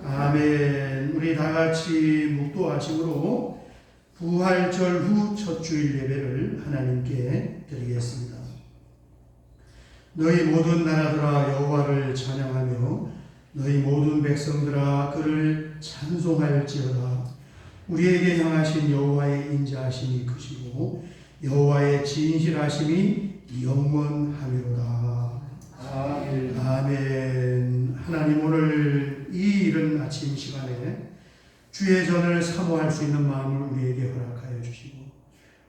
아멘. 우리 다 같이 묵도하심으로 부활절 후 첫 주일 예배를 하나님께 드리겠습니다. 너희 모든 나라들아 여호와를 찬양하며 너희 모든 백성들아 그를 찬송할지어다. 우리에게 향하신 여호와의 인자하심이 크시고 여호와의 진실하심이 영원하미로다. 아멘. 아멘. 하나님, 오늘 이 이른 아침 시간에 주의 전을 사모할 수 있는 마음을 우리에게 허락하여 주시고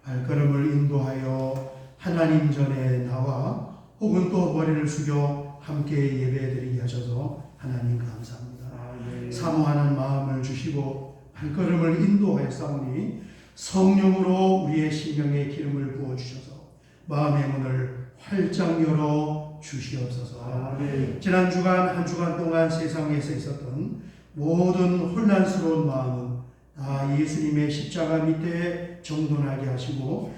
발걸음을 인도하여 하나님 전에 나와 혹은 또 머리를 숙여 함께 예배드리게 하셔서 하나님 감사합니다. 아멘. 사모하는 마음을 주시고 발걸음을 인도하여 싸우니 성령으로 우리의 심령에 기름을 부어주셔서 마음의 문을 활짝 열어 주시옵소서. 아멘. 지난 주간 한 주간 동안 세상에서 있었던 모든 혼란스러운 마음은 다 예수님의 십자가 밑에 정돈하게 하시고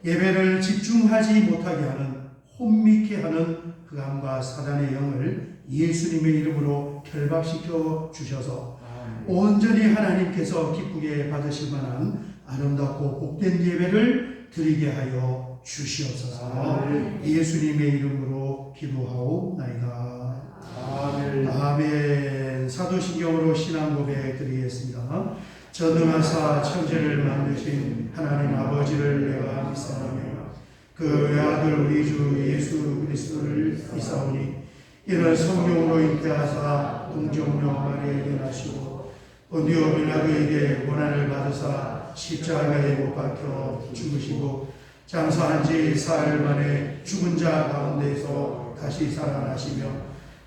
예배를 집중하지 못하게 하는 혼미케 하는 흑암과 사단의 영을 예수님의 이름으로 결박시켜 주셔서 온전히 하나님께서 기쁘게 받으실 만한 아름답고 복된 예배를 드리게 하여 주시옵소서. 예수님의 이름으로 기도하옵나이다. 아멘. 아멘. 사도신경으로 신앙 고백 드리겠습니다. 전능하사 천지를 만드신 하나님 아버지를 내가 믿사오며 그 외아들 우리 주 예수 그리스도를 믿사오니 이는 성령으로 잉태하사 동정녀 마리아에게 나시고 본디오 빌라도에게 고난을 받으사 십자가에 못 박혀 죽으시고 장사한 지 사흘 만에 죽은 자 가운데서 다시 살아나시며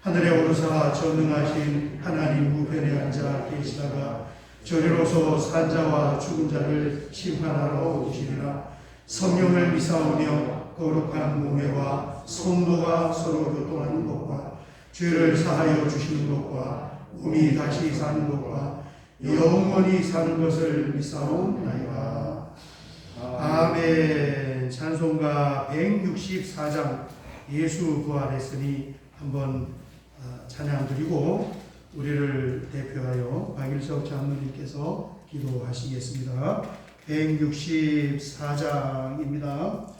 하늘에 오르사 전능하신 하나님 우편에 앉아 계시다가 저리로서 산자와 죽은 자를 심판하러 오시리라. 성령을 믿사오며 거룩한 몸회와 성도가 서로 교통하는 것과 죄를 사하여 주시는 것과 몸이 다시 사는 것과 영원히 사는 것을 믿사옵나이다. 아멘. 찬송가 164장 예수 부활했으니 한번 찬양 드리고 우리를 대표하여 박일석 장로님께서 기도하시겠습니다. 164장입니다.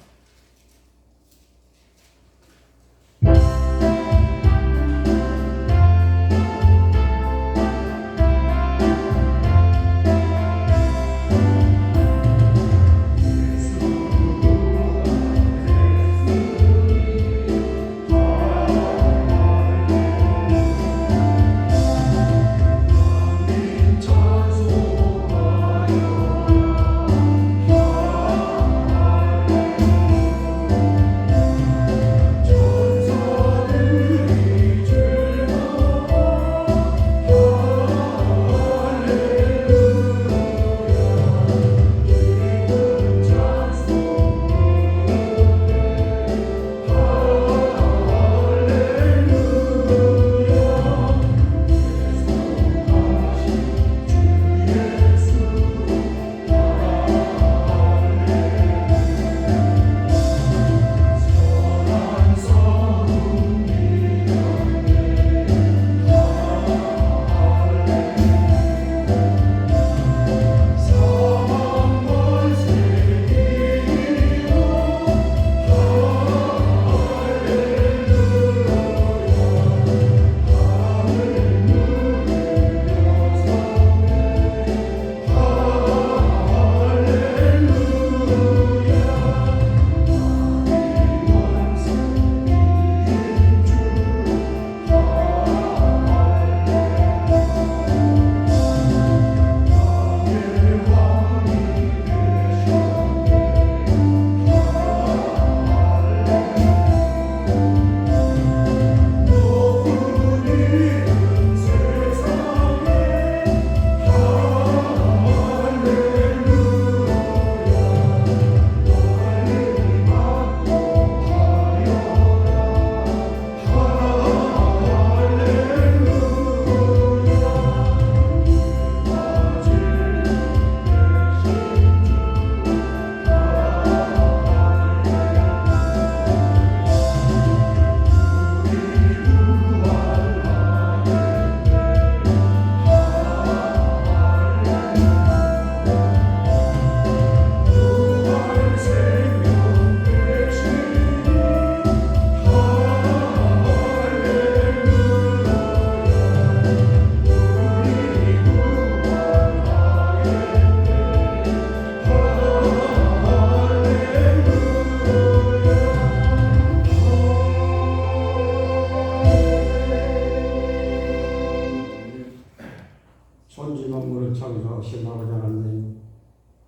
거룩하신 아버지 하나님,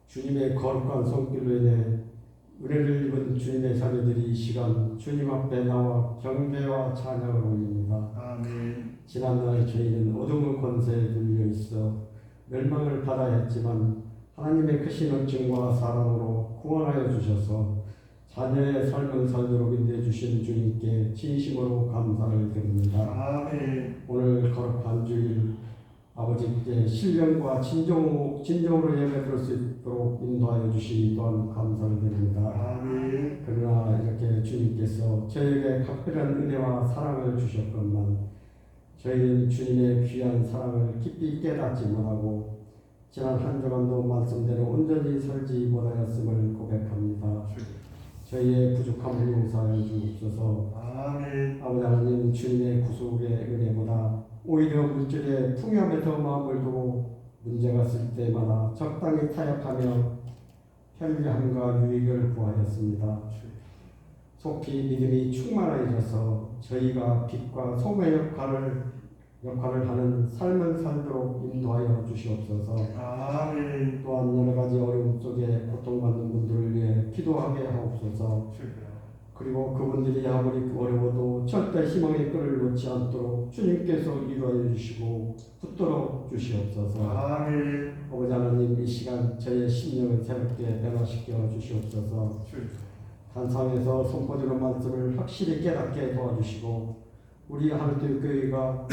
주님의 거룩한 손길로 인해 은혜를 입은 주님의 자녀들이 이 시간 주님 앞에 나와 경배와 찬양을 올립니다. 아멘. 지난날 저희는 어둠의 권세에 눌려 있어 멸망을 받아야 했지만 하나님의 크신 은총과 사랑으로 구원하여 주셔서 자녀의 삶을 살도록 인도해 주신 주님께 진심으로 감사를 드립니다. 아멘. 오늘 거룩한 주일 아버지께 신령과 진정으로 예배 드릴 수 있도록 인도하여 주시니 또한 감사를 드립니다. 아멘. 그러나 이렇게 주님께서 저에게 각별한 은혜와 사랑을 주셨건만 저희는 주님의 귀한 사랑을 깊이 깨닫지 못하고 지난 한 주간도 말씀대로 온전히 살지 못하였음을 고백합니다. 저희의 부족함을 용서하여 주옵소서. 아멘. 아버지 하나님, 주님의 구속의 은혜보다 오히려 물질의 풍요함에 더 마음을 두고 문제가 있을 때마다 적당히 타협하며 편리함과 유익을 구하였습니다. 속히 믿음이 충만해져서 저희가 빛과 소금의 역할을 하는 삶을 살도록 인도하여 주시옵소서. 아멘. 또한 여러 가지 어려움 속에 고통받는 분들을 위해 기도하게 하옵소서. 그리고 그분들이 아무리 어려워도 절대 희망의 끈을 놓지 않도록 주님께서 인도하여 주시고 붙들어 주시옵소서. 아멘. 아버지 하나님, 이 시간 저의 심령을 새롭게 변화시켜 주시옵소서. 단상에서 선포되는 말씀을 확실히 깨닫게 도와주시고 우리 하늘교회가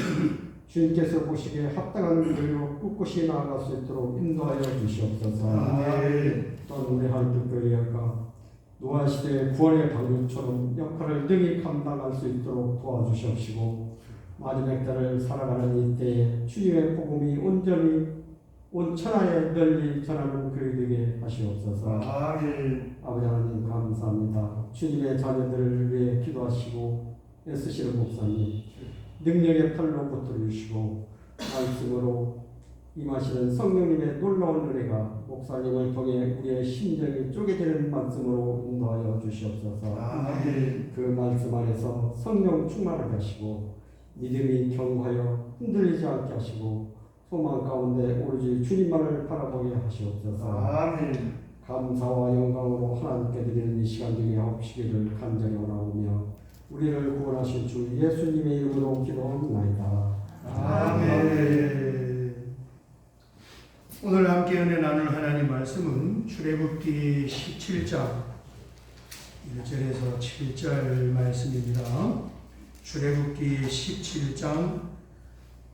주님께서 보시기에 합당한 길로 꿋꿋이 나아갈 수 있도록 인도하여 주시옵소서. 아멘. 또한 우리 하늘교회가 노아 시대의 구원의 방주처럼 역할을 능히 감당할 수 있도록 도와주시옵시고 마지막 때를 살아가는 이때에 주님의 복음이 온전히 온 천하에 널리 전하는 교회되게 하시옵소서. 아멘. 아버지 하나님 감사합니다. 주님의 자녀들을 위해 기도하시고 애쓰시는 목사님 능력의 팔로 붙들어주시고 말씀으로 임하시는 성령님의 놀라운 은혜가 목사님을 통해 우리의 심정이 쪼개지는 말씀으로 인도하여 주시옵소서. 아멘. 그 말씀 안에서 성령 충만하게 하시고 믿음이 경하여 흔들리지 않게 하시고 소망 가운데 오로지 주님만을 바라보게 하시옵소서. 아멘. 감사와 영광으로 하나님께 드리는 이 시간 중에 하옵시기를 간절히 원하오며 우리를 구원하신 주 예수님의 이름으로 기도합니다. 아멘. 오늘 함께 은혜 나눌 하나님 말씀은 출애굽기 17장 1절에서 7절 말씀입니다. 출애굽기 17장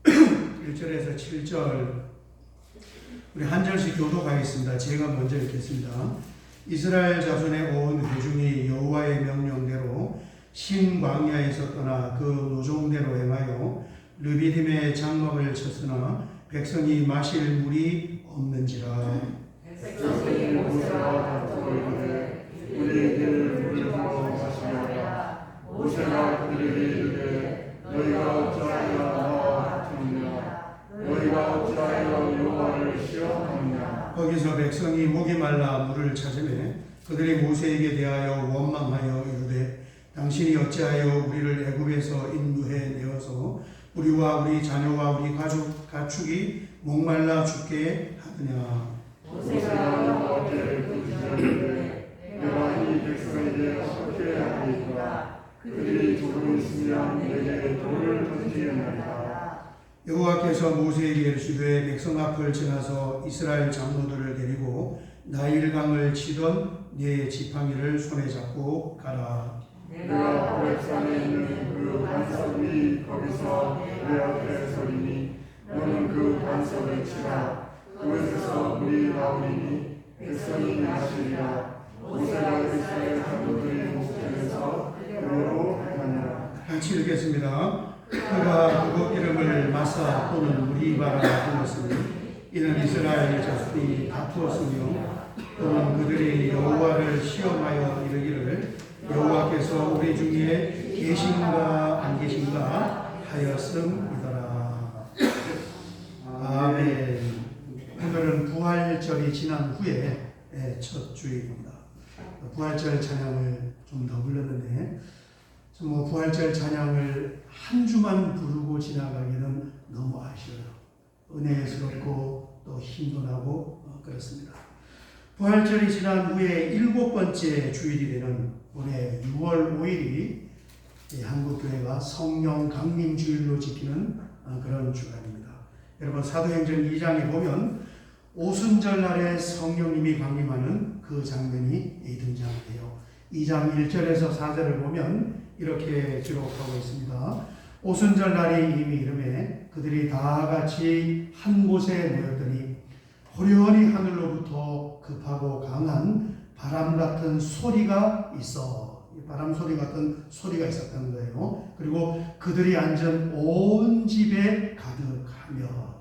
1절에서 7절 우리 한 절씩 교독하겠습니다. 제가 먼저 읽겠습니다. 이스라엘 자손의 온 회중이 여호와의 명령대로 신광야에서 떠나 그 노종대로 행하여 르비딤의 장막을 쳤으나 백성이 마실 물이 없는지라. 백성이 모세와 다투고 우리에게 물을 부어 마시라. 모세가 그들에게 이르되 너희가 어찌하여 나와 다투느냐. 너희가 어찌하여 여호와를 시험하느냐. 거기서 백성이 목이 말라 물을 찾으매 그들이 모세에게 대하여 원망하여 이르되 당신이 어찌하여 우리를 애굽에서 인도해 내어서 우리와 우리 자녀와 우리 가축이 목말라 죽게 하느냐. 모세가 여호와께 부르짖었는데 내가 이 백성에게 어떻게 하리이까. 그들이 조금 있으면 내게 돌을 던지느니라. 여호와께서 모세에게 이르시되 백성 앞을 지나서 이스라엘 장로들을 데리고 나일강을 치던 네 지팡이를 손에 잡고 가라. 내가 호렙산에 있는 그 반석이 거기서 내 앞에 서리니 너는 그 반석을 치라. 그곳에서 물이 나오리니 백성이 마시리라. 모세가 이스라엘 장로들의 목전에서 그러로 행하니라. 같이 읽겠습니다. 그가 그곳 이름을 마사 또는 무리바라 불렀으니 이는 이스라엘 자손이 다투었으며 또는 그들이 여호와를 시험하여 이르기를 여호와께서 우리 중에 계신가 안 계신가 하였음이더라. 아멘. 오늘은 부활절이 지난 후에 첫 주일입니다. 부활절 찬양을 좀 더 불렀는데 부활절 찬양을 한 주만 부르고 지나가기는 너무 아쉬워요. 은혜스럽고 또 힘도 나고 그렇습니다. 부활절이 지난 후에 7번째 주일이 되는 올해 6월 5일이 한국교회가 성령 강림 주일로 지키는 그런 주간입니다. 여러분 사도행전 2장에 보면 오순절 날에 성령님이 강림하는 그 장면이 등장해요. 2장 1절에서 4절을 보면 이렇게 기록하고 있습니다. 오순절 날이 이미 이름에 그들이 다 같이 한 곳에 모였더니 호련히 하늘로부터 급하고 강한 바람 같은 소리가 있어. 바람 소리 같은 소리가 있었다는 거예요. 그리고 그들이 앉은 온 집에 가득하며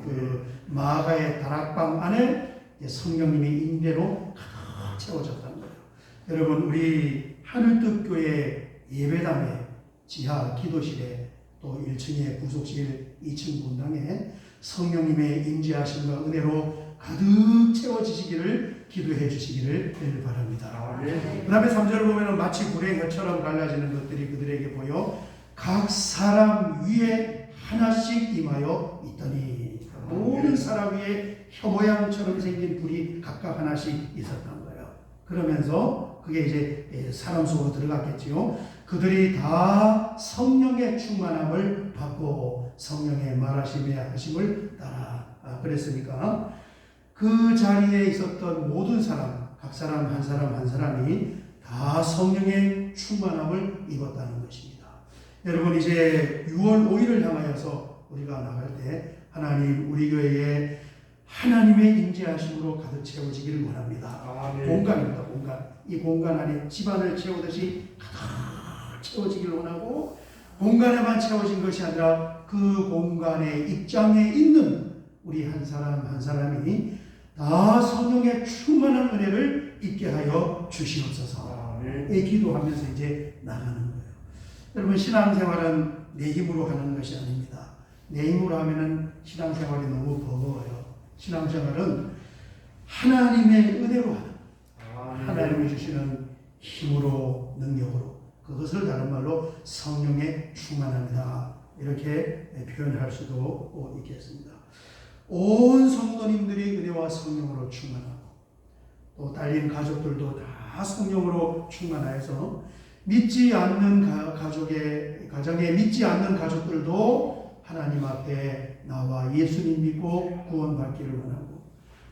그 마가의 다락방 안에 성령님이 임재로 가득 채워졌다는 거예요. 여러분 우리 하늘뜻교회 예배당에 지하 기도실에 또 1층에 부속실 2층 본당에 성령님의 임재하심과 은혜로 가득 채워지시기를 기도해 주시기를 바랍니다. 그 다음에 3절을 보면 마치 불의 혀처럼 갈라지는 것들이 그들에게 보여 각 사람 위에 하나씩 임하여 있더니 모든 사람 위에 혀 모양처럼 생긴 불이 각각 하나씩 있었던 거예요. 그러면서 그게 이제 사람 속으로 들어갔겠지요. 그들이 다 성령의 충만함을 받고 성령의 말하심을 따라 그랬으니까 그 자리에 있었던 모든 사람, 각 사람 한 사람이 다 성령의 충만함을 입었다는 것입니다. 여러분 이제 6월 5일을 향하여서 우리가 나갈 때 하나님 우리 교회에 하나님의 임재하심으로 가득 채워지기를 원합니다. 공간입니다. 공간. 이 공간 안에 집안을 채우듯이 가득 채워지기를 원하고 공간에만 채워진 것이 아니라 그 공간의 입장에 있는 우리 한 사람 한 사람이 다 성령의 충만한 은혜를 입게 하여 주시옵소서. 이 기도하면서 이제 나가는 거예요. 여러분 신앙생활은 내 힘으로 하는 것이 아닙니다. 내 힘으로 하면은 신앙생활이 너무 버거워요. 신앙생활은 하나님의 은혜로 하는 하나님이 주시는 힘으로 능력으로 그것을 다른 말로 성령의 충만함이다 이렇게 표현할 수도 있겠습니다. 온 성도님들이 은혜와 성령으로 충만하고 또 딸린 가족들도 다 성령으로 충만하여서 믿지 않는 가정에 믿지 않는 가족들도 하나님 앞에 나와 예수님 믿고 구원받기를 원하고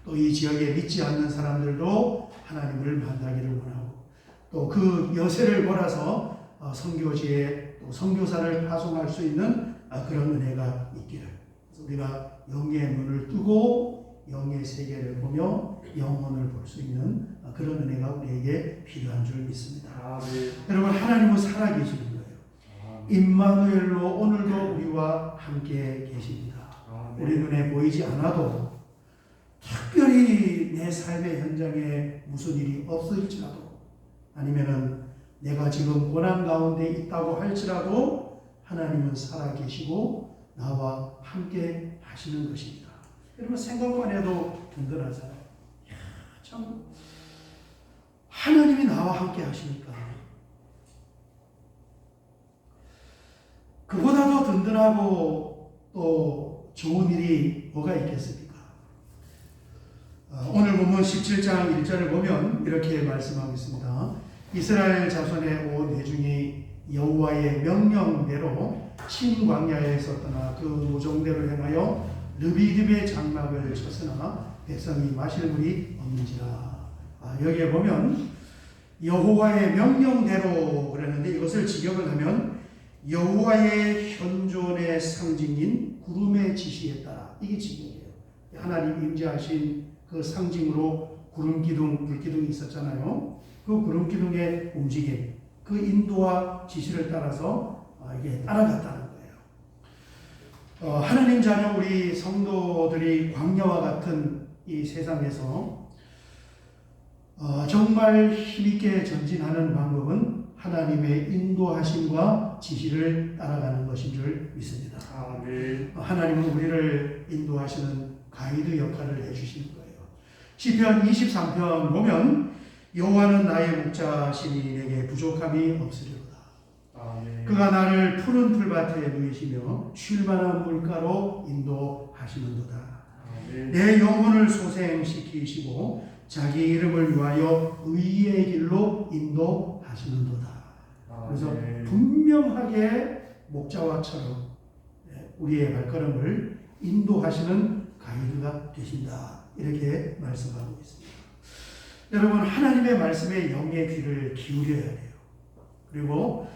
또 이 지역에 믿지 않는 사람들도 하나님을 만나기를 원하고 또 그 여세를 몰아서 선교지에 또 선교사를 파송할 수 있는 그런 은혜가 있기를. 그래서 우리가 영의 눈을 뜨고 영의 세계를 보며 영혼을 볼 수 있는 그런 은혜가 우리에게 필요한 줄 믿습니다. 여러분 하나님은 살아계시는 거예요. 임마누엘로 오늘도 우리와 함께 계십니다. 우리 눈에 보이지 않아도 특별히 내 삶의 현장에 무슨 일이 없을지라도 아니면은 내가 지금 고난 가운데 있다고 할지라도 하나님은 살아계시고 나와 함께 하시는 것입니다. 여러분 생각만 해도 든든하잖아요. 참 하나님이 나와 함께 하시니까 그보다 더 든든하고 또 좋은 일이 뭐가 있겠습니까? 오늘 본문 17장 1절을 보면 이렇게 말씀하고 있습니다. 이스라엘 자손의 온 회중이 여호와의 명령대로 신광야에서 떠나 그 모종대로 행하여 르비딤의 장막을 쳤으나 백성이 마실 물이 없는지라. 여기에 보면 여호와의 명령대로 그랬는데 이것을 직역을 하면 여호와의 현존의 상징인 구름의 지시에 따라 이게 직역이에요. 하나님 임재하신 그 상징으로 구름 기둥, 불 기둥이 있었잖아요. 그 구름 기둥의 움직임, 그 인도와 지시를 따라서 이게 따라갔다는 거예요. 하나님 자녀 우리 성도들이 광야와 같은 이 세상에서 정말 힘있게 전진하는 방법은 하나님의 인도하심과 지시를 따라가는 것인 줄 믿습니다. 하나님은 우리를 인도하시는 가이드 역할을 해주시는 거예요. 시편 23편 보면 여호와는 나의 목자시니 내게 부족함이 없으리로다. 그가 나를 푸른 풀밭에 누이시며 쉴만한 물가로 인도하시는도다. 내 영혼을 소생시키시고 자기 이름을 위하여 의의 길로 인도하시는도다. 그래서 분명하게 목자와처럼 우리의 발걸음을 인도하시는 가이드가 되신다. 이렇게 말씀하고 있습니다. 여러분, 하나님의 말씀에 영의 귀를 기울여야 돼요. 그리고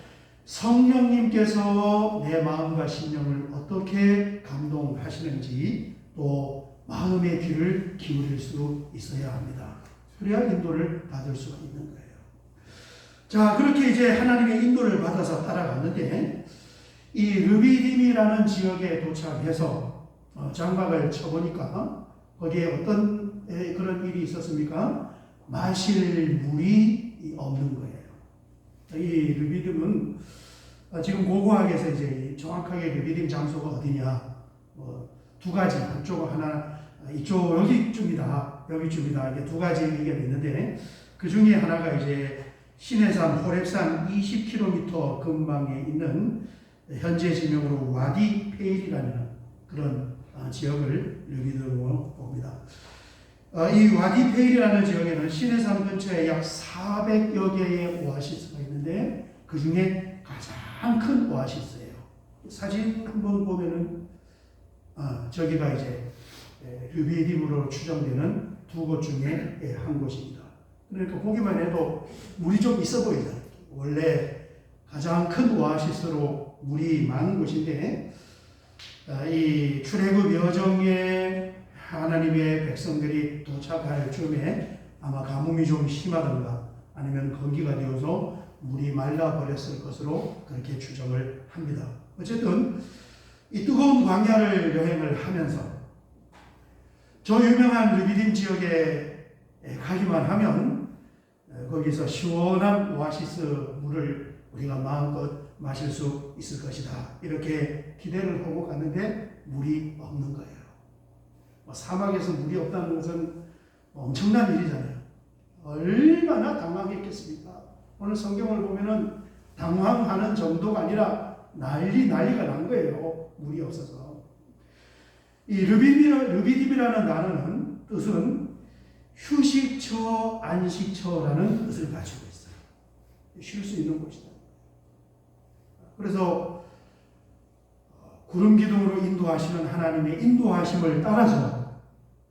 성령님께서 내 마음과 심령을 어떻게 감동하시는지 또 마음의 귀를 기울일 수 있어야 합니다. 그래야 인도를 받을 수가 있는 거예요. 자, 그렇게 이제 하나님의 인도를 받아서 따라갔는데 이 르비딤이라는 지역에 도착해서 장막을 쳐보니까 거기에 어떤 그런 일이 있었습니까? 마실 물이 없는 거예요. 이 르비딤은 지금 고고학에서 이제 정확하게 르비딤 장소가 어디냐, 두 가지, 한쪽 하나, 이쪽 여기쯤이다, 여기쯤이다, 이게 두 가지 의견이 있는데 그 중에 하나가 이제 시내산 호렙산 20km 근방에 있는 현재 지명으로 와디 페일이라는 그런 지역을 르비딤으로 봅니다. 이 와디 페일이라는 지역에는 시내산 근처에 약 400여 개의 오아시스가 있는데 그 중에 가장 큰 오아시스예요. 사진 한번 보면은 저기가 이제 르비딤으로 추정되는 두 곳 중에 한 곳입니다. 그러니까 보기만 해도 물이 좀 있어 보이잖아요. 원래 가장 큰 오아시스로 물이 많은 곳인데 이 출애굽 여정에 하나님의 백성들이 도착할 즈음에 아마 가뭄이 좀 심하던가 아니면 건기가 되어서 물이 말라버렸을 것으로 그렇게 추정을 합니다. 어쨌든 이 뜨거운 광야를 여행을 하면서 저 유명한 르비딤 지역에 가기만 하면 거기서 시원한 오아시스 물을 우리가 마음껏 마실 수 있을 것이다. 이렇게 기대를 하고 갔는데 물이 없는 거예요. 사막에서 물이 없다는 것은 엄청난 일이잖아요. 얼마나 당황했겠습니까? 오늘 성경을 보면은 당황하는 정도가 아니라 난리가 난 거예요. 물이 없어서. 이 르비딤이라는 단어는 뜻은 휴식처, 안식처라는 뜻을 가지고 있어요. 쉴 수 있는 곳이다. 그래서 구름 기둥으로 인도하시는 하나님의 인도하심을 따라서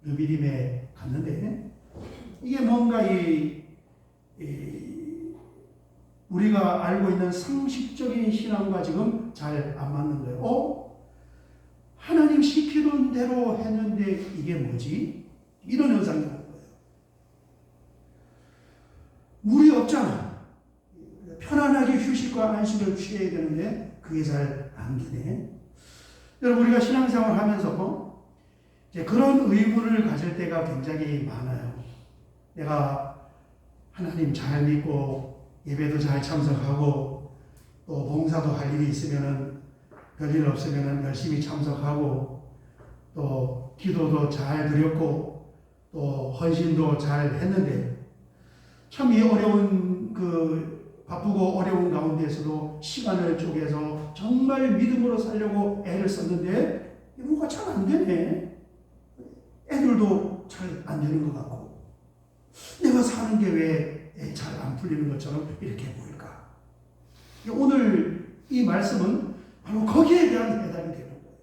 르비딤에 갔는데 이게 뭔가 우리가 알고 있는 상식적인 신앙과 지금 잘 안 맞는 거예요. 하나님 시키는 대로 했는데 이게 뭐지? 이런 현상이 오는 거예요. 물이 없잖아. 편안하게 휴식과 안식을 취해야 되는데 그게 잘 안 되네. 여러분, 우리가 신앙생활을 하면서 이제 그런 의문을 가질 때가 굉장히 많아요. 내가 하나님 잘 믿고 예배도 잘 참석하고 또 봉사도 할 일이 있으면은 별일 없으면은 열심히 참석하고 또 기도도 잘 드렸고 또 헌신도 잘 했는데 참 이 어려운 바쁘고 어려운 가운데서도 시간을 쪼개서 정말 믿음으로 살려고 애를 썼는데 뭐가 잘 안 되네. 애들도 잘 안 되는 것 같고 내가 사는 게 왜 잘 안 풀리는 것처럼 이렇게 보일까? 오늘 이 말씀은 바로 거기에 대한 해답이 되는 거예요.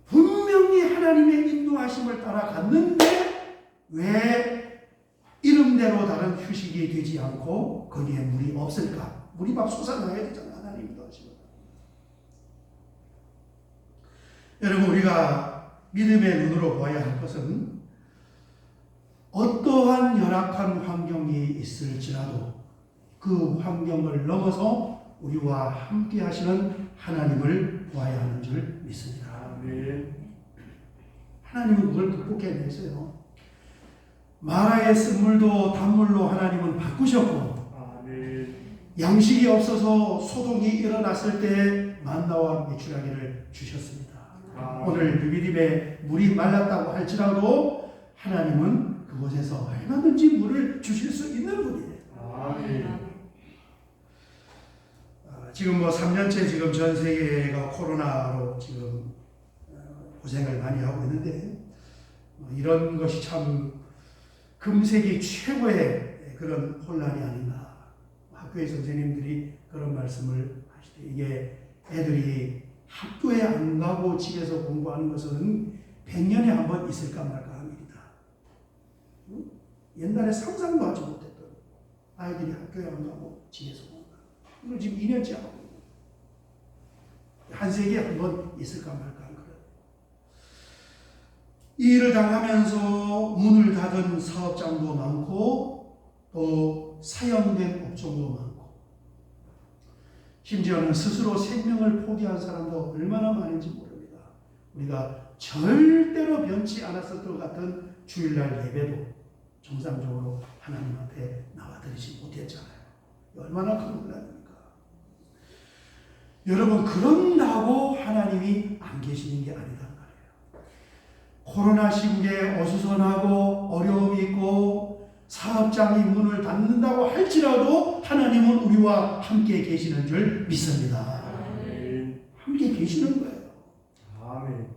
분명히 하나님의 인도하심을 따라갔는데 왜 이름대로 다른 휴식이 되지 않고 거기에 물이 없을까? 물이 막 솟아나야 되잖아. 하나님이 도와주시면. 여러분, 우리가 믿음의 눈으로 봐야 할 것은 어떠한 열악한 환경이 있을지라도 그 환경을 넘어서 우리와 함께 하시는 하나님을 보아야 하는 줄 믿습니다. 하나님은 그걸 극복해내세요. 마라의 쓴물도 단물로 하나님은 바꾸셨고 양식이 없어서 소동이 일어났을 때 만나와 메추라기를 주셨습니다. 오늘 르비딤에 물이 말랐다고 할지라도 하나님은 그곳에서 얼마든지 물을 주실 수 있는 분이에요. 지금 3년째 지금 전 세계가 코로나로 지금 고생을 많이 하고 있는데 이런 것이 참 금세기 최고의 그런 혼란이 아닌가. 학교의 선생님들이 그런 말씀을 하시되 이게 애들이 학교에 안 가고 집에서 공부하는 것은 100년에 한 번 있을까 말까 합니다. 옛날에 상상도 하지 못했던 아이들이 학교에 안 가고 집에서 공부하는 이걸 지금 2년째 하고 있는 한 세기에 한 번 있을까 말까 한 거예요. 이 일을 당하면서 문을 닫은 사업장도 많고 또 사형된 업종도 많고 심지어는 스스로 생명을 포기한 사람도 얼마나 많은지 모릅니다. 우리가 절대로 변치 않았을 것 같은 주일날 예배도 정상적으로 하나님 앞에 나와드리지 못했잖아요. 얼마나 큰 혼란입니까? 여러분, 그런다고 하나님이 안 계시는 게 아니란 말이에요. 코로나 시국에 어수선하고 어려움이 있고 사업장이 문을 닫는다고 할지라도 하나님은 우리와 함께 계시는 줄 믿습니다. 함께 계시는 거예요. 아멘.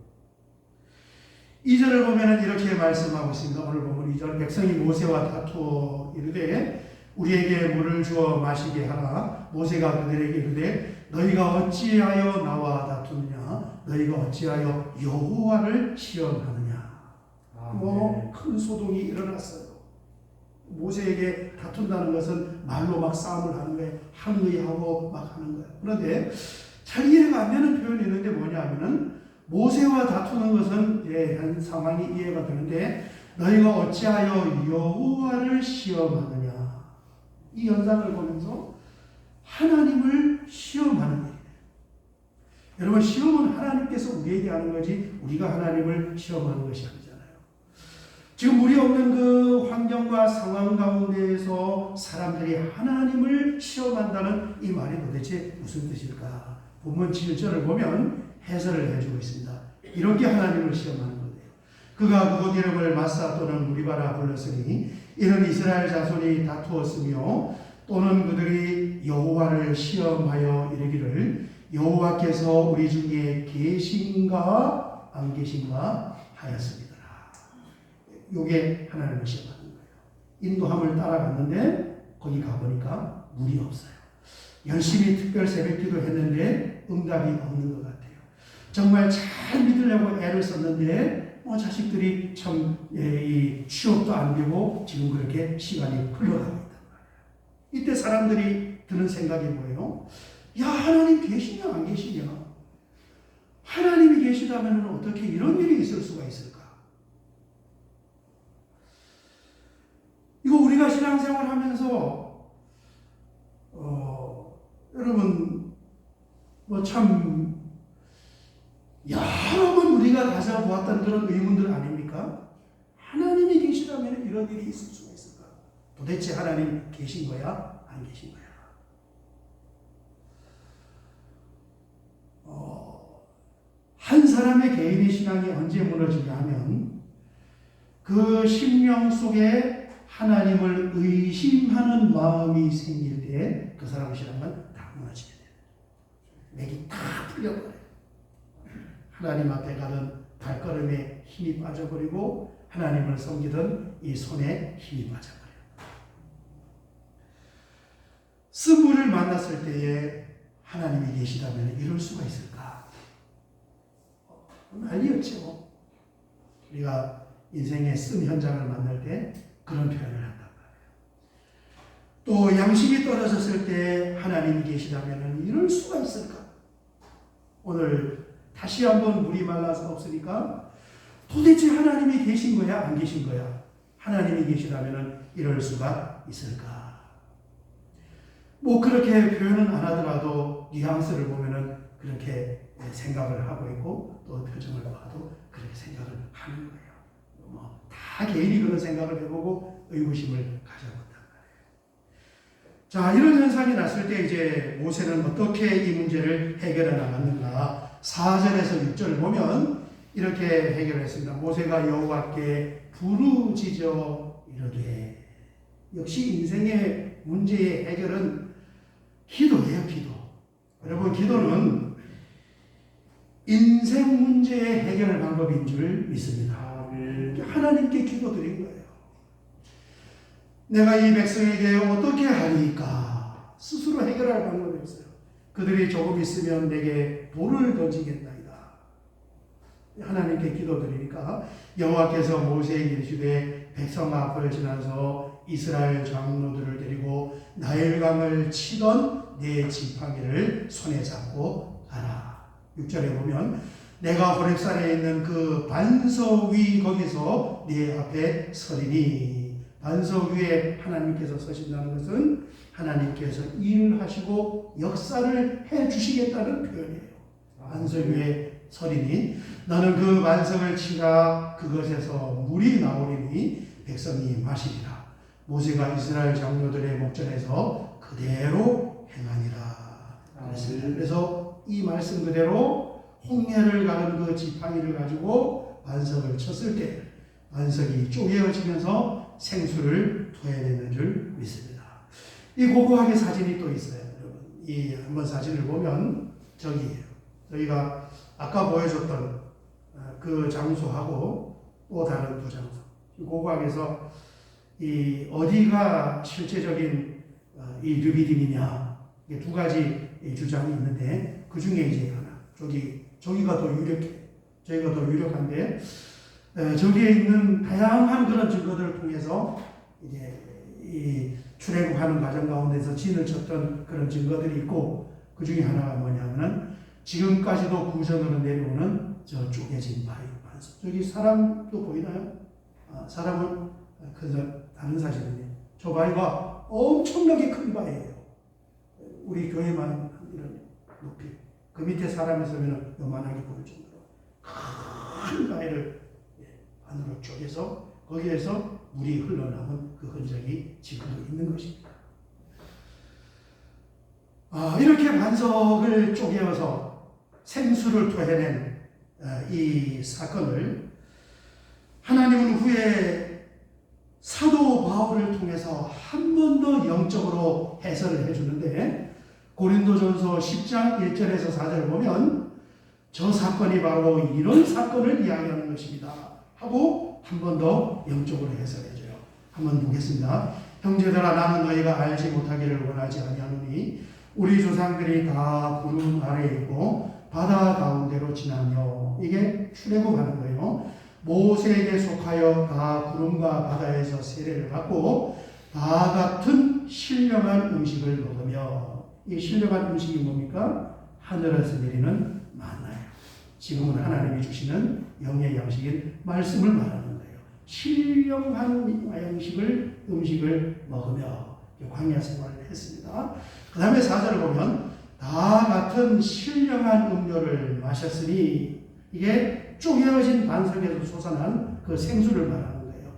2절을 보면 이렇게 말씀하고 있습니다. 오늘 보면 2절 백성이 모세와 다투어 이르되 우리에게 물을 주어 마시게 하라. 모세가 그들에게 이르되 너희가 어찌하여 나와 다투느냐? 너희가 어찌하여 여호와를 시험하느냐? 큰 소동이 일어났어요. 모세에게 다툰다는 것은 말로 막 싸움을 하는 거예요. 항의하고 막 하는 거예요. 그런데 잘 이해가 안 되는 표현이 있는데 뭐냐면은 모세와 다투는 것은 한 상황이 이해가 되는데 너희가 어찌하여 여호와를 시험하느냐? 이 현상을 보면서 하나님을 시험하는 일이에요. 여러분, 시험은 하나님께서 우리에게 하는 거지 우리가 하나님을 시험하는 것이 아니잖아요. 지금 우리 없는 그 환경과 상황 가운데에서 사람들이 하나님을 시험한다는 이 말이 도대체 무슨 뜻일까? 본문 7절을 보면 해설을 해주고 있습니다. 이렇게 하나님을 시험하는 건데요. 그가 그곳 이름을 마사 또는 무리바라 불렀으니 이는 이스라엘 자손이 다투었으며 또는 그들이 여호와를 시험하여 이르기를 여호와께서 우리 중에 계신가 안 계신가 하였습니다. 요게 하나님을 시험하는 거예요. 인도함을 따라갔는데 거기 가보니까 물이 없어요. 열심히 특별 새벽기도 했는데 응답이 없는 것 같아요. 정말 잘 믿으려고 애를 썼는데 자식들이 참 이 취업도 안 되고 지금 그렇게 시간이 흘러가고 있단 말이에요. 이때 사람들이 드는 생각이 뭐예요? 야, 하나님 계시냐 안 계시냐? 하나님이 계시다면 어떻게 이런 일이 있을 수가 있을까? 이거 우리가 신앙생활 하면서 여러분 참 여러 번 우리가 가서 보았던 그런 의문들 아닙니까? 하나님이 계시다면 이런 일이 있을 수가 있을까? 도대체 하나님 계신 거야? 안 계신 거야? 한 사람의 개인의 신앙이 언제 무너지냐 하면 그 심령 속에 하나님을 의심하는 마음이 생길 때 그 사람 신앙은 다 무너지게 돼요. 맥이 다 풀려버려요. 하나님 앞에 가는 발걸음에 힘이 빠져버리고 하나님을 섬기던 이 손에 힘이 빠져버려요. 쓴물을 만났을 때에 하나님이 계시다면 이럴 수가 있을까? 난리였죠. 우리가 인생의 쓴 현장을 만날 때 그런 표현을 한단 말이에요. 또 양식이 떨어졌을 때 하나님이 계시다면 이럴 수가 있을까? 오늘 다시 한번 물이 말라서 없으니까 도대체 하나님이 계신 거야? 안 계신 거야? 하나님이 계시다면 이럴 수가 있을까? 그렇게 표현은 안 하더라도 뉘앙스를 보면은 그렇게 생각을 하고 있고 또 표정을 봐도 그렇게 생각을 하는 거예요. 다 개인이 그런 생각을 해보고 의구심을 가져본단 말이에요. 자, 이런 현상이 났을 때 이제 모세는 어떻게 이 문제를 해결해 나갔는가? 4절에서 6절을 보면 이렇게 해결했습니다. 모세가 여호와께 부르짖어 이르되, 역시 인생의 문제의 해결은 기도예요, 기도. 여러분, 기도는 인생 문제의 해결 방법인 줄 믿습니다. 아멘. 하나님께 기도드린 거예요. 내가 이 백성에게 어떻게 하리까? 스스로 해결할 방법이 없어요. 그들이 조금 있으면 내게 돌을 던지겠나이다. 하나님께 기도드리니까 여호와께서 모세에게 이르시되 백성 앞을 지나서 이스라엘 장로들을 데리고 나일강을 치던 네 지팡이를 손에 잡고 가라. 6절에 보면 내가 호렙산에 있는 그 반석 위 거기서 네 앞에 서리니, 반석 위에 하나님께서 서신다는 것은 하나님께서 일을 하시고 역사를 해 주시겠다는 표현이에요. 반석 위에 서리니 너는 그 반석을 치라. 그것에서 물이 나오리니 백성이 마시리라. 모세가 이스라엘 장로들의 목전에서 그대로 행하니라. 그래서 이 말씀 그대로 홍해를 가는 그 지팡이를 가지고 반석을 쳤을 때 반석이 쪼개어지면서 생수를 토해내는 줄 믿습니다. 이 고고하게 사진이 또 있어요. 여러분, 이 한번 사진을 보면 저기예요. 저희가 아까 보여줬던 그 장소하고 또 다른 두 장소. 고고학에서 이 어디가 실제적인 이 르비딤이냐, 이게 두 가지 주장이 있는데 그 중에 이제 하나, 저기가 더 유력해. 저희가 더 유력한데 저기에 있는 다양한 그런 증거들을 통해서 이제 이 출애굽하는 과정 가운데서 진을 쳤던 그런 증거들이 있고, 그 중에 하나가 뭐냐면은 지금까지도 구전으로 내려오는 저 쪼개진 바위 반석. 저기 사람도 보이나요? 사람은 그 다른 사진이에요. 저 바위가 엄청나게 큰 바위예요. 우리 교회만 이런 높이. 그 밑에 사람이 서면 요만하게 보일 정도로 큰 바위를 안으로 쪼개서 거기에서 물이 흘러나온 그 흔적이 지금도 있는 것입니다. 이렇게 반석을 쪼개어서 생수를 토해낸 이 사건을 하나님은 후에 사도 바울을 통해서 한 번 더 영적으로 해설을 해주는데, 고린도전서 10장 1절에서 4절을 보면 저 사건이 바로 이런 사건을 이야기하는 것입니다 하고 한 번 더 영적으로 해설해줘요. 한번 보겠습니다. 형제들아, 나는 너희가 알지 못하기를 원하지 아니하노니 우리 조상들이 다 구름 아래에 있고 바다 가운데로 지나며, 이게 출애굽하는 거예요. 모세에게 속하여 다 구름과 바다에서 세례를 받고 다 같은 신령한 음식을 먹으며, 이 신령한 음식이 뭡니까? 하늘에서 내리는 만나예요. 지금은 하나님이 주시는 영의 양식인 말씀을 말하는 거예요. 신령한 음식을 먹으며 광야 생활을 했습니다. 그 다음에 4절을 보면 다 같은 신령한 음료를 마셨으니, 이게 쪼개어진 반석에서 솟아난 그 생수를 말하는 거예요.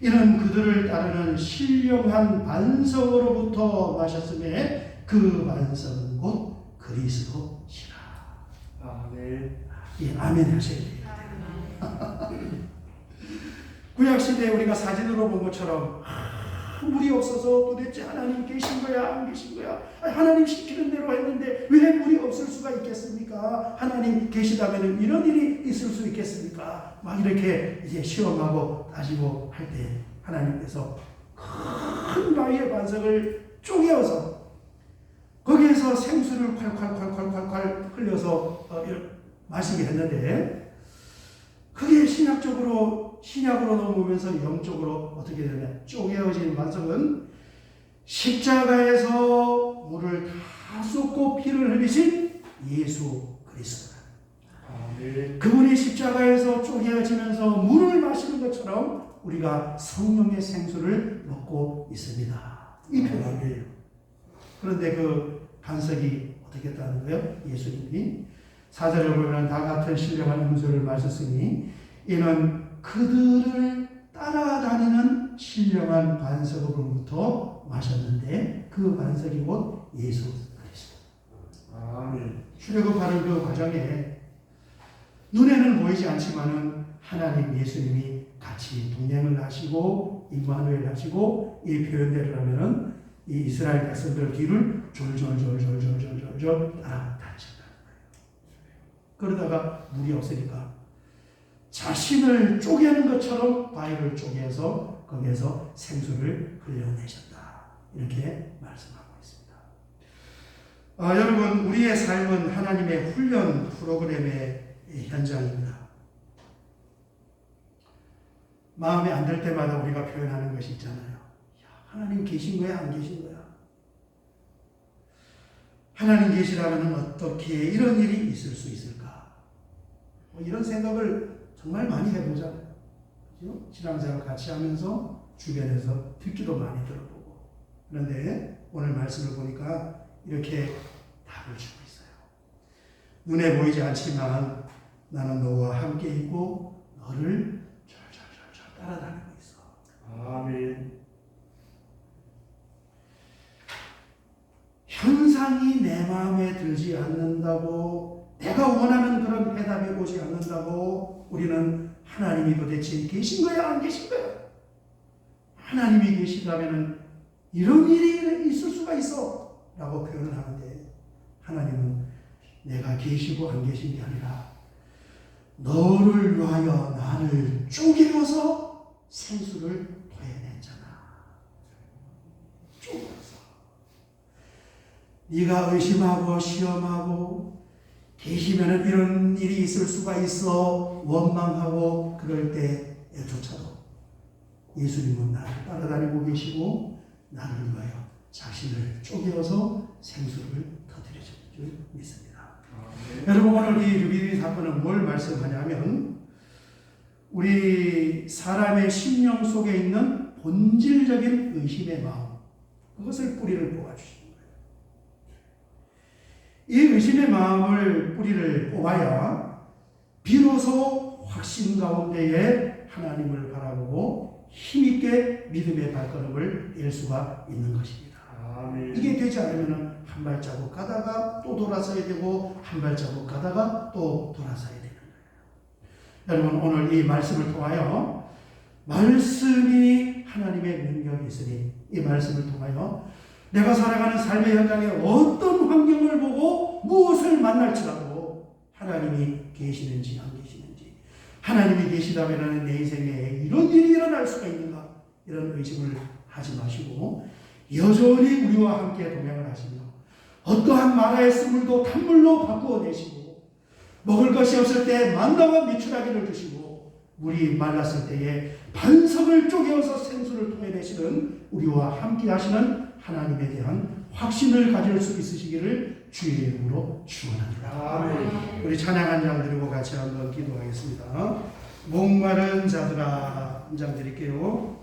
이는 그들을 따르는 신령한 반석으로부터 마셨음에 그 반석은 곧 그리스도시라. 아멘. 예, 아멘 하셔야 돼요. 구약시대에 우리가 사진으로 본 것처럼 물이 없어서 도대체 하나님 계신 거야 안 계신 거야? 하나님 시키는 대로 했는데 왜 물이 없을 수가 있겠습니까? 하나님 계시다면 이런 일이 있을 수 있겠습니까? 막 이렇게 이제 시험하고 따지고 할 때 하나님께서 큰 바위의 반석을 쪼개어서 거기에서 생수를 콸콸콸콸콸 흘려서 마시게 했는데, 그게 신약으로 넘어오면서 영적으로 어떻게 되냐, 쪼개어진 반석은 십자가에서 물을 다 쏟고 피를 흘리신 예수 그리스도, 그분이 십자가에서 쪼개어지면서 물을 마시는 것처럼 우리가 성령의 생수를 먹고 있습니다. 이 표현이에요. 그런데 그 반석이 어떻게 했다는 거예요? 예수님이 4절을 보면 다 같은 신령한 음수를 마셨으니 이는 그들을 따라다니는 신령한 반석으로부터 마셨는데 그 반석이 곧 예수 그리스도. 아멘. 출애굽하는 그 과정에 눈에는 보이지 않지만은 하나님 예수님이 같이 동행을 하시고 임마누엘 하시고, 이 표현대로 하면은 이 이스라엘 백성들 뒤를 졸졸 따라다니셨다는 거예요. 그러다가 물이 없으니까 자신을 쪼개는 것처럼 바위를 쪼개서 거기에서 생수를 흘려내셨다. 이렇게 말씀하고 있습니다. 여러분, 우리의 삶은 하나님의 훈련 프로그램의 현장입니다. 마음에 안 들 때마다 우리가 표현하는 것이 있잖아요. 하나님 계신 거야, 안 계신 거야? 하나님 계시라면 어떻게 이런 일이 있을 수 있을까? 이런 생각을 정말 많이 해보잖아요. 그렇죠? 신앙생활 같이 하면서 주변에서 듣기도 많이 들어보고. 그런데 오늘 말씀을 보니까 이렇게 답을 주고 있어요. 눈에 보이지 않지만 나는 너와 함께 있고 너를 절절절절 따라다니고 있어. 아멘. 현상이 내 마음에 들지 않는다고, 내가 원하는 그런 해답이 오지 않는다고 우리는 하나님이 도대체 계신 거야, 안 계신 거야? 하나님이 계시다면 이런 일이 있을 수가 있어 라고 표현을 하는데, 하나님은 내가 계시고 안 계신 게 아니라 너를 위하여 나를 쪼개어서 생수를 토해냈잖아. 쪼개어서. 네가 의심하고 시험하고 계시면은 이런 일이 있을 수가 있어 원망하고 그럴 때조차도 예수님은 나를 따라다니고 계시고 나를 위하여 자신을 쪼개어서 생수를 터뜨려줄 줄 믿습니다. 여러분, 오늘 이 르비딤 사건은 뭘 말씀하냐면 우리 사람의 심령 속에 있는 본질적인 의심의 마음, 그것을 뿌리를 뽑아주십니다. 이 의심의 마음을 뿌리를 뽑아야 비로소 확신 가운데에 하나님을 바라보고 힘있게 믿음의 발걸음을 뗄 수가 있는 것입니다. 아멘. 이게 되지 않으면 한 발자국 가다가 또 돌아서야 되고 한 발자국 가다가 또 돌아서야 되는 거예요. 여러분, 오늘 이 말씀을 통하여 말씀이 하나님의 능력이 있으니 이 말씀을 통하여 내가 살아가는 삶의 현장에 어떤 환경을 보고 무엇을 만날지라도 하나님이 계시는지 안 계시는지, 하나님이 계시다면 내 인생에 이런 일이 일어날 수가 있는가, 이런 의심을 하지 마시고 여전히 우리와 함께 동행을 하시며 어떠한 마라의 쓴물도 단물로 바꾸어내시고 먹을 것이 없을 때 만나와 미추라기를 주시고 물이 말랐을 때에 반석을 쪼개어서 생수를 토해내시는 우리와 함께 하시는 하나님에 대한 확신을 가질 수 있으시기를 주의 이름으로 축원합니다. 아멘. 우리 찬양 한 장 드리고 같이 한번 기도하겠습니다. 목마른 자들아, 한 장 드릴게요.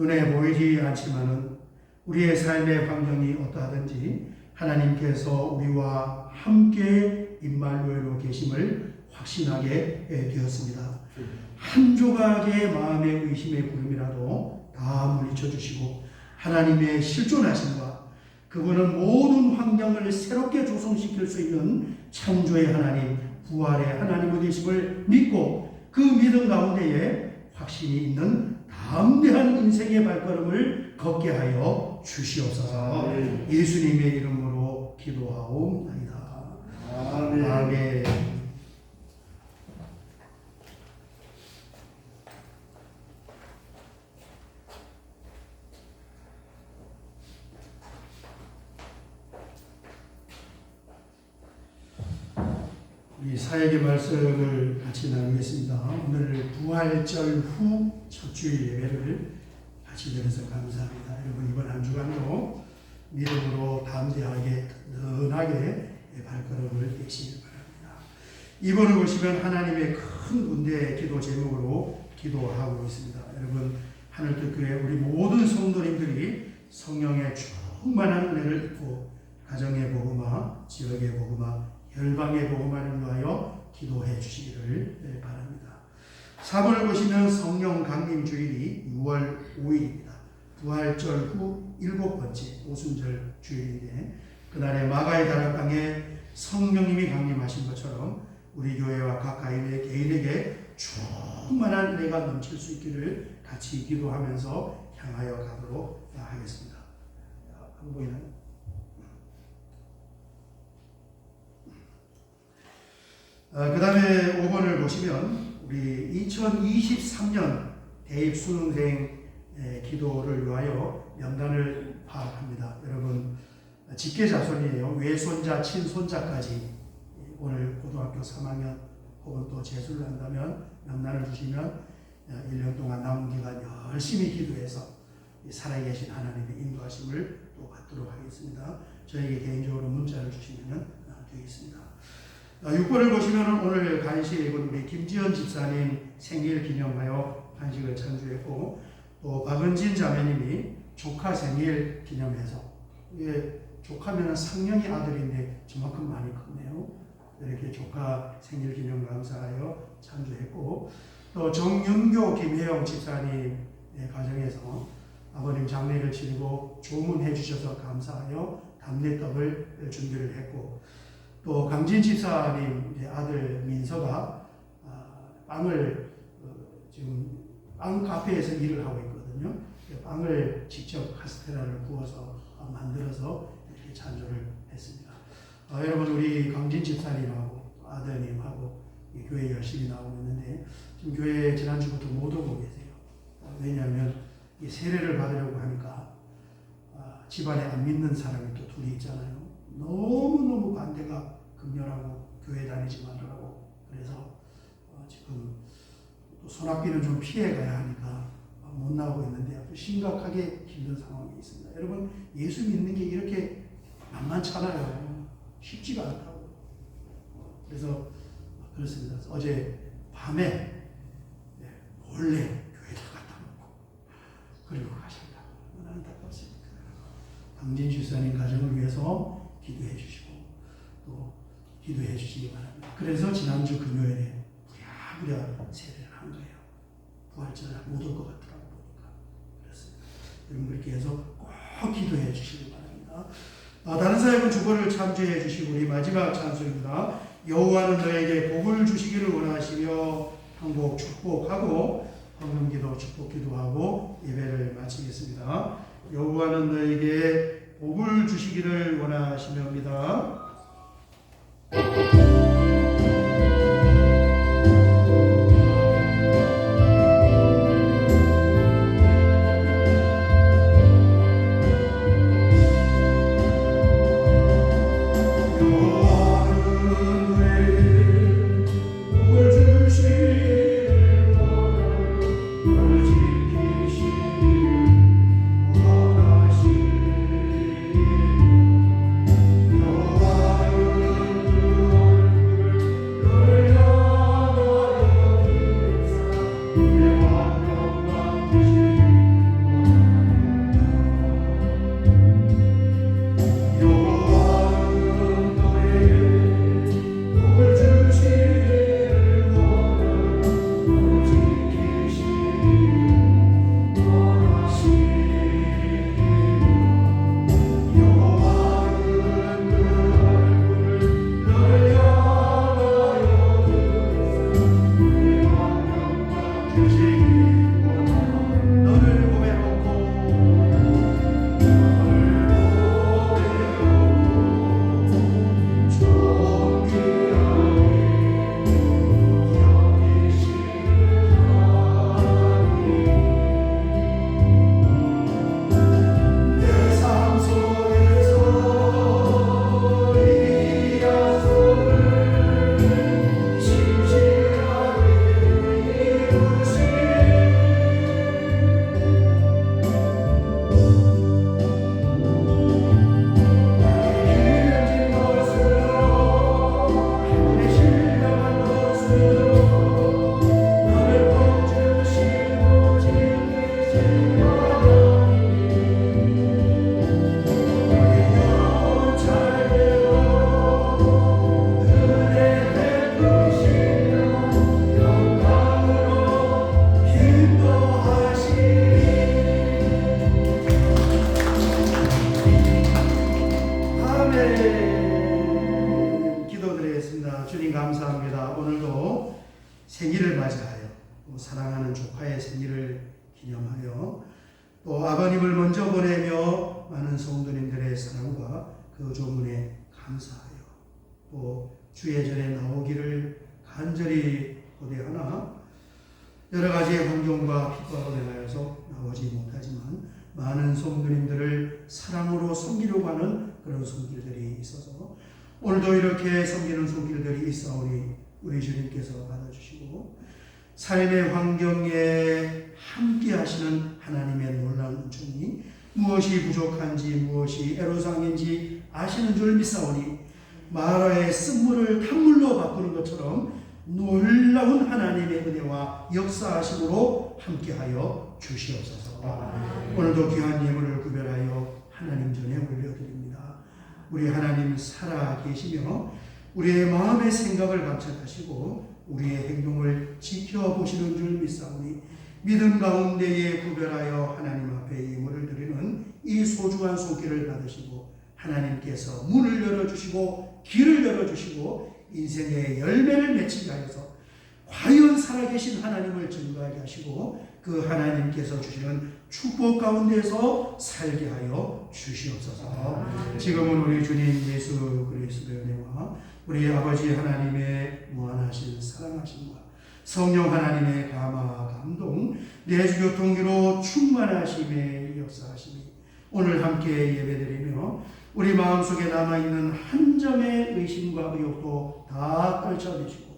눈에 보이지 않지만은 우리의 삶의 환경이 어떠하든지 하나님께서 우리와 함께 임마누엘로 계심을 확신하게 되었습니다. 한 조각의 마음의 의심의 부름이라도 다 물리쳐 주시고 하나님의 실존하심과 그분은 모든 환경을 새롭게 조성시킬 수 있는 창조의 하나님, 부활의 하나님의 되심을 믿고 그 믿음 가운데에 확신이 있는 담대한 인생의 발걸음을 걷게 하여 주시옵소서. 예수님의 이름으로 기도하옵나이다. 아멘. 우리 사역의 말씀을 같이 나누겠습니다. 오늘 부활절 후 첫 주일 예배를 같이 드려서 감사합니다. 여러분 이번 한 주간도 믿음으로 담대하게 든든하게 발걸음을 떼시길 바랍니다. 이번을 보시면 하나님의 큰 군대 기도 제목으로 기도하고 있습니다. 여러분 하늘특교회 우리 모든 성도님들이 성령의 충만한 은혜를 입고 가정의 복음화, 지역의 복음화, 열방의 복음화를 위하여 기도해 주시기를 바랍니다. 4번을 보시면 성령 강림 주일이 6월 5일입니다. 부활절 후 7번째 오순절 주일인데 그날에 마가의 다락방에 성령님이 강림하신 것처럼 우리 교회와 각 개인에게 충만한 은혜가 넘칠 수 있기를 같이 기도하면서 향하여 가도록 하겠습니다. 안 보이나요? 그 다음에 5번을 보시면 우리 2023년 대입 수능생 기도를 위하여 명단을 파악합니다. 여러분 직계자손이에요. 외손자, 친손자까지 오늘 고등학교 3학년 혹은 또 재수를 한다면 명단을 주시면 1년 동안 남은 기간 열심히 기도해서 살아계신 하나님의 인도하심을 또 받도록 하겠습니다. 저에게 개인적으로 문자를 주시면 되겠습니다. 6번을 보시면 오늘 간식 우리 김지연 집사님 생일 기념하여 간식을 찬주했고 또 박은진 자매님이 조카 생일 기념해서 조카면 상령이 아들인데 저만큼 많이 컸네요. 이렇게 조카 생일 기념 감사하여 찬주했고 또 정윤교 김혜영 집사님의 가정에서 아버님 장례를 치르고 조문해 주셔서 감사하여 담례떡을 준비를 했고 또 강진 집사님 아들 민서가 빵을 지금 빵 카페에서 일을 하고 있거든요. 빵을 직접 카스테라를 구워서 만들어서 이렇게 찬조를 했습니다. 여러분 우리 강진 집사님하고 아드님하고 교회 열심히 나오고 있는데 지금 교회 지난주부터 못 오고 계세요. 왜냐하면 이 세례를 받으려고 하니까 집안에 안 믿는 사람이 또 둘이 있잖아요. 너무너무 반대가 극렬하고 교회 다니지 말라고 그래서 지금 또 손학비는 좀 피해가야 하니까 못 나오고 있는데 아주 심각하게 힘든 상황이 있습니다. 여러분 예수 믿는 게 이렇게 만만찮아요. 쉽지가 않다고. 그래서 그렇습니다. 어제 밤에 몰래 교회를 갖다 놓고 그리고 가셨다고. 얼마나 안타깝습니까? 강진 집사님 가정을 위해서 기도해 주시고 또 기도해 주시기 바랍니다. 그래서 지난주 금요일에 부랴부랴 세례를 한 거예요. 부활절에 못 올 것 같더라고 보니까. 그렇습니다. 여러분 그렇게 해서 꼭 기도해 주시기 바랍니다. 다른 사역은 주보를 참조해 주시고 우리 마지막 찬송입니다. 여호와는 너에게 복을 주시기를 원하시며 항복 축복하고 헌금기도 축복기도하고 예배를 마치겠습니다. 여호와는 너에게 복을 주시기를 원하시며입니다. 여호와는 주님 감사합니다. 오늘도 생일을 맞이하여 사랑하는 조카의 생일을 기념하여 또 아버님을 먼저 보내며 많은 성도님들의 사랑과 그 조문에 감사하여 또 주의 전에 나오기를 간절히 고대하나 여러 가지 환경과 핍박으로 인하여서 나오지 못하지만 많은 성도님들을 사랑으로 섬기려고 하는 그런 손길들이 있어서 오늘도 이렇게 섬기는 손길들이 있사오니 우리 주님께서 받아주시고 삶의 환경에 함께 하시는 하나님의 놀라운 은총이 무엇이 부족한지 무엇이 애로사항인지 아시는 줄 믿사오니 마라의 쓴물을 탄물로 바꾸는 것처럼 놀라운 하나님의 은혜와 역사하심으로 함께하여 주시옵소서. 오늘도 귀한 예물을 구별하여 하나님 전에 올려드립니다. 우리 하나님 살아 계시며 우리의 마음의 생각을 감찰하시고 우리의 행동을 지켜보시는 줄 믿사오니 믿음 가운데에 구별하여 하나님 앞에 예물을 드리는 이 소중한 손길을 받으시고 하나님께서 문을 열어주시고 길을 열어주시고 인생의 열매를 맺히게 하여서 과연 살아계신 하나님을 증거하게 하시고 그 하나님께서 주시는 축복 가운데서 살게 하여 주시옵소서. 지금은 우리 주님 예수 그리스도의 은혜와 우리 아버지 하나님의 무한하신 사랑하심과 성령 하나님의 감화 감동 내주교통기로 충만하심의 역사하심이 오늘 함께 예배드리며 우리 마음속에 남아있는 한 점의 의심과 의혹도 다 떨쳐내시고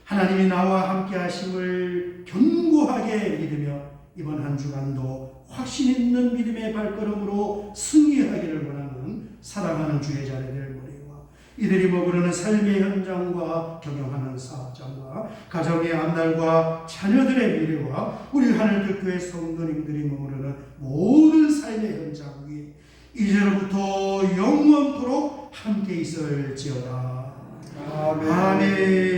하나님이 나와 함께 하심을 견고하게 믿으며 이번 한 주간도 확신 있는 믿음의 발걸음으로 승리하기를 원하는 사랑하는 주의 자녀들 머리와 이들이 머무르는 삶의 현장과 경영하는 사업장과 가정의 앞날과 자녀들의 미래와 우리 하늘빛교회 성도님들이 머무르는 모든 삶의 현장 위에 이제로부터 영원토록 함께 있을지어다. 아멘.